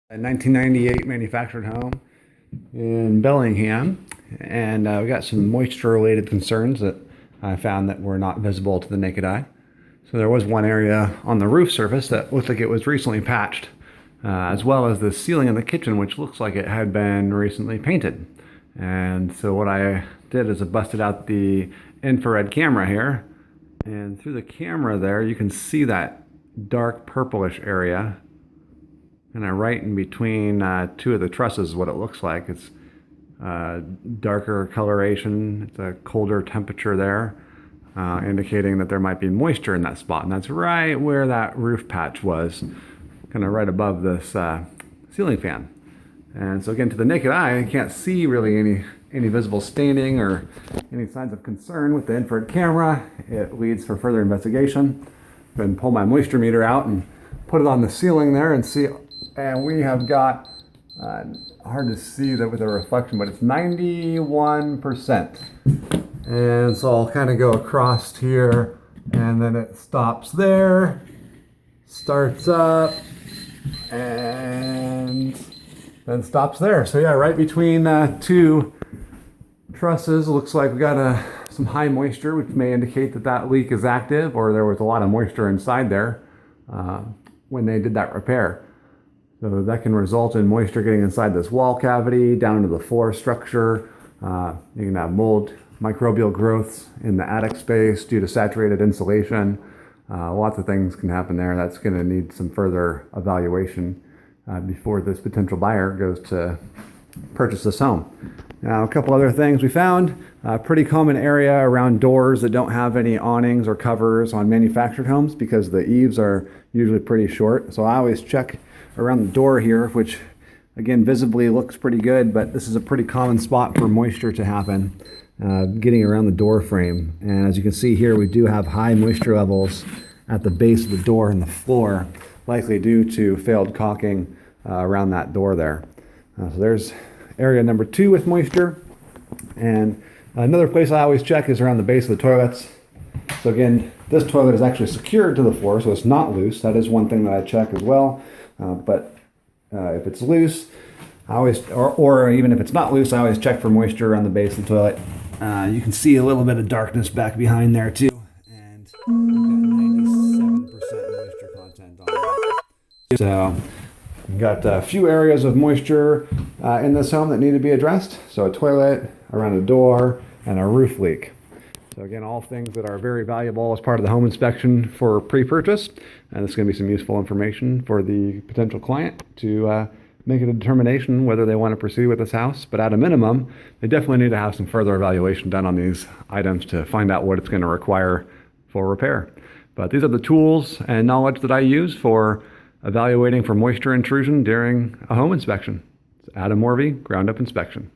A 1998 manufactured home in Bellingham, and we got some moisture-related concerns that I found that were not visible to the naked eye. So there was one area on the roof surface that looked like it was recently patched, as well as the ceiling in the kitchen, which looks like it had been recently painted. And so what I did is I busted out the infrared camera here, and through the camera there you can see that dark purplish area right in between two of the trusses. What it looks like, it's darker coloration, it's a colder temperature there, indicating that there might be moisture in that spot, and that's right where that roof patch was, kind of right above this ceiling fan. And so again, to the naked eye, you can't see really any visible staining or any signs of concern with the infrared camera. It leads for further investigation. Then pull my moisture meter out and put it on the ceiling there and see. And we have got, hard to see that with a reflection, but it's 91%. And so I'll kind of go across here, and then it stops there, starts up, and then stops there. So yeah, right between two trusses, looks like we got some high moisture, which may indicate that that leak is active, or there was a lot of moisture inside there when they did that repair. So that can result in moisture getting inside this wall cavity, down into the floor structure. You can have mold, microbial growths in the attic space due to saturated insulation. Lots of things can happen there. That's going to need some further evaluation before this potential buyer goes to purchase this home. Now, a couple other things we found. A pretty common area around doors that don't have any awnings or covers on manufactured homes because the eaves are usually pretty short. So I always check around the door here, which again visibly looks pretty good, but this is a pretty common spot for moisture to happen, getting around the door frame. And as you can see here, we do have high moisture levels at the base of the door and the floor, likely due to failed caulking around that door there. So there's area number 2 with moisture. And another place I always check is around the base of the toilets. So again, this toilet is actually secured to the floor, so it's not loose. That is one thing that I check as well. But if it's loose, I always, or even if it's not loose, I always check for moisture around the base of the toilet. You can see a little bit of darkness back behind there too, and we've got 97% moisture content on it. So we've got a few areas of moisture in this home that need to be addressed. So a toilet, around a door, and a roof leak. So again, all things that are very valuable as part of the home inspection for pre-purchase. And it's going to be some useful information for the potential client to make a determination whether they want to proceed with this house. But at a minimum, they definitely need to have some further evaluation done on these items to find out what it's going to require for repair. But these are the tools and knowledge that I use for evaluating for moisture intrusion during a home inspection. It's Adam Morvee, Ground Up Inspection.